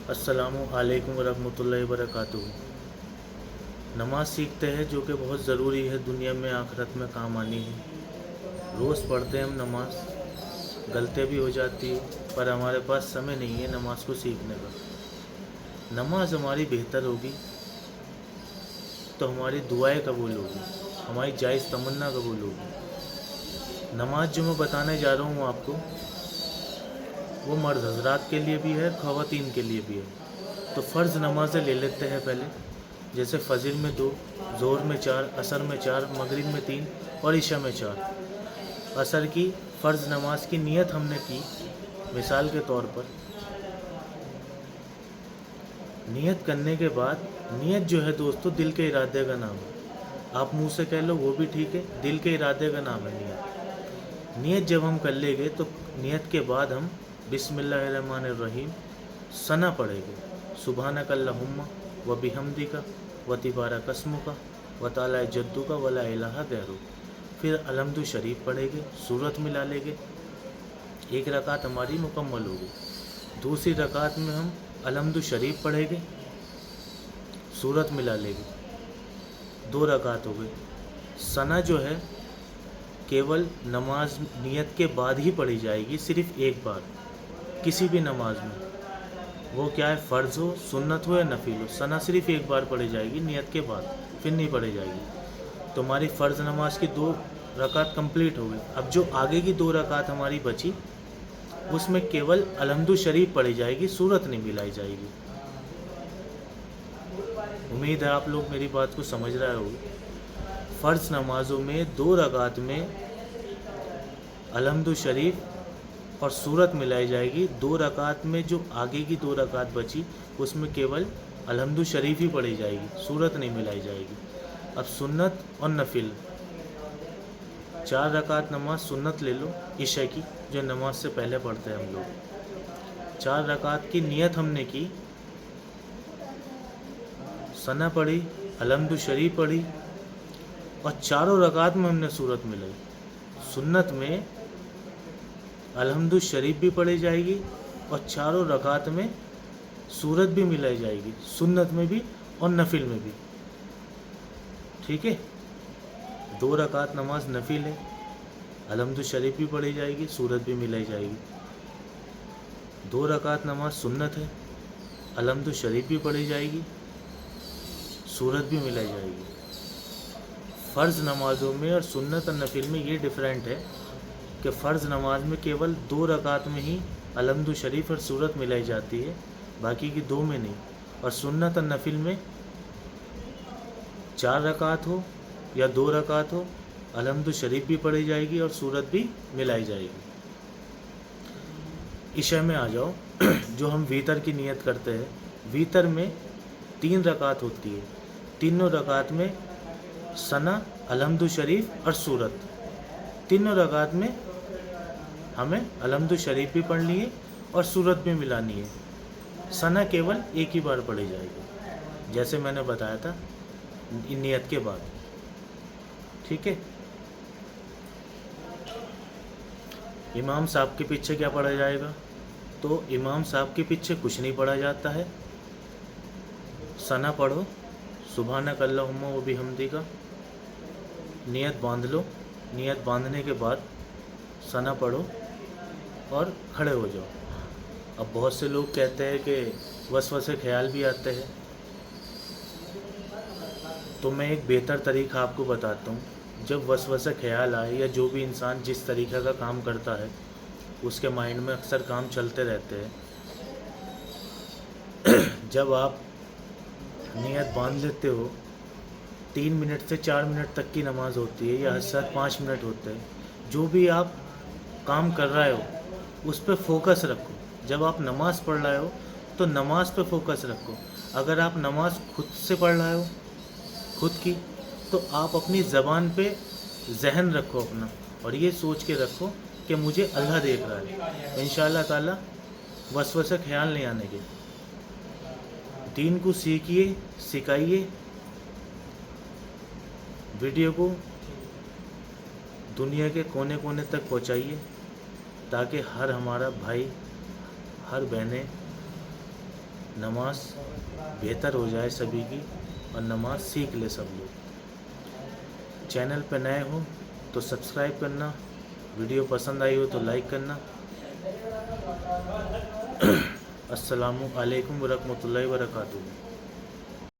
अस्सलामु अलैकुम वरहमतुल्लाहि वबरकातुहू। नमाज़ सीखते हैं जो कि बहुत ज़रूरी है, दुनिया में आखिरत में काम आनी है। रोज़ पढ़ते हैं हम नमाज़, गलतियाँ भी हो जाती है, पर हमारे पास समय नहीं है नमाज़ को सीखने का। नमाज हमारी बेहतर होगी तो हमारी दुआएं कबूल होगी, हमारी जायज़ तमन्ना कबूल होगी। नमाज जो मैं बताने जा रहा हूँ आपको, वो मर्द हजरात के लिए भी है, ख़वातीन के लिए भी है। तो फ़र्ज़ नमाज़ें ले लेते हैं पहले, जैसे फ़जर में 2, ज़ोहर में 4, असर में 4, मगरिब में 3 और इशा में 4। असर की फ़र्ज़ नमाज की नियत हमने की, मिसाल के तौर पर नियत करने के बाद, नियत जो है दोस्तों दिल के इरादे का नाम है। आप मुंह से कह लो वो भी ठीक है, दिल के इरादे का नाम है नियत। नियत जब हम कर लेंगे तो नियत के बाद हम बिस्मिल्लाहिर्रहमानिर्रहीम सना पढ़ेंगे, सुबहानक अल्लाहुम्मा व बिहम्दिका व तिबारक अस्मुका व ताला जद्दुका व ला इलाहा गैरुक। फिर अलहम्दु शरीफ पढ़ेंगे, सूरत मिला लेंगे, एक रकात हमारी मुकम्मल होगी। दूसरी रकात में हम अलहम्दु शरीफ पढ़ेंगे, सूरत मिला लेंगे, 2 रकात हो गई। सना जो है केवल नमाज नियत के बाद ही पढ़ी जाएगी, सिर्फ़ एक बार किसी भी नमाज में, वो क्या है, फ़र्ज़ हो, सुन्नत हो या नफिल हो, सना सिर्फ़ एक बार पढ़ी जाएगी नियत के बाद, फिर नहीं पढ़ी जाएगी। तो हमारी फ़र्ज़ नमाज की 2 रकात कंप्लीट हो गई। अब जो आगे की 2 रकात हमारी बची, उसमें केवल अलहम्दु शरीफ पढ़ी जाएगी, सूरत नहीं मिलाई जाएगी। उम्मीद है आप लोग मेरी बात को समझ रहे होगे। फ़र्ज़ नमाज़ों में 2 रकात में अलहम्दु शरीफ और सूरत मिलाई जाएगी। 2 रकात में जो आगे की 2 रकात बची, उसमें केवल अलहम्दु शरीफ ही पढ़ी जाएगी, सूरत नहीं मिलाई जाएगी। अब सुन्नत और नफिल, 4 रकात नमाज सुन्नत ले लो इशा की, जो नमाज से पहले पढ़ते हैं हम लोग। 4 रकात की नियत हमने की, सना पढ़ी, अलहम्दु शरीफ पढ़ी और चारों रकात में हमने सूरत मिलाई। सुन्नत में अलहम्दु शरीफ भी पढ़ी जाएगी और चारों रकात में सूरत भी मिलाई जाएगी, सुन्नत में भी और नफिल में भी। ठीक है, 2 रकात नमाज नफिल है, अलहम्दु शरीफ भी पढ़ी जाएगी, सूरत भी मिलाई जाएगी। 2 रकात नमाज सुन्नत है, अलहम्दु शरीफ भी पढ़ी जाएगी, सूरत भी मिलाई जाएगी। फ़र्ज़ नमाज़ों में और सुन्नत और नफिल में ये डिफरेंट है कि फ़र्ज़ नमाज में केवल 2 रकात में ही अलहम्दु शरीफ और सूरत मिलाई जाती है, बाकी की 2 में नहीं। और सुन्नत और नफिल में 4 रकात हो या 2 रकात हो, अलहम्दु शरीफ भी पढ़ी जाएगी और सूरत भी मिलाई जाएगी। इशा में आ जाओ, जो हम वीतर की नियत करते हैं, वीतर में 3 रकात होती है। तीनों रकात में सना, अलहम्दु शरीफ और सूरत, तीनों रकात में हमें अलहम्दु शरीफ भी पढ़नी है और सूरत भी मिलानी है। सना केवल एक ही बार पढ़ी जाएगी, जैसे मैंने बताया था नियत के बाद। ठीक है, इमाम साहब के पीछे क्या पढ़ा जाएगा? तो इमाम साहब के पीछे कुछ नहीं पढ़ा जाता है। सना पढ़ो, सुबहानक अल्लाहुम्मा व बिहम्दिका, नियत बांध लो, नियत बांधने के बाद सना पढ़ो और खड़े हो जाओ। अब बहुत से लोग कहते हैं कि वसवसे ख्याल भी आते हैं, तो मैं एक बेहतर तरीका आपको बताता हूँ। जब वसवसे ख्याल आए, या जो भी इंसान जिस तरीक़े का काम करता है, उसके माइंड में अक्सर काम चलते रहते हैं। जब आप नियत बांध लेते हो, 3 मिनट से 4 मिनट तक की नमाज होती है, या हद से 5 मिनट होते हैं। जो भी आप काम कर रहे हो उस पर फोकस रखो। जब आप नमाज़ पढ़ रहे हो तो नमाज पे फोकस रखो। अगर आप नमाज खुद से पढ़ रहे हो, खुद की, तो आप अपनी ज़बान पे जहन रखो अपना, और ये सोच के रखो कि मुझे अल्लाह देख रहा है। इंशाअल्लाह ताला वसवसे ख्याल नहीं आने के। दीन को सीखिए, सिखाइए, वीडियो को दुनिया के कोने कोने तक نماز بہتر ہو جائے سبھی کی اور نماز سیکھ لے سب لوگ۔ چینل پہ نئے ہو تو سبسکرائب کرنا، ویڈیو پسند آئی ہو تو لائک کرنا۔ السلام علیکم ورحمۃ اللہ وبرکاتہ۔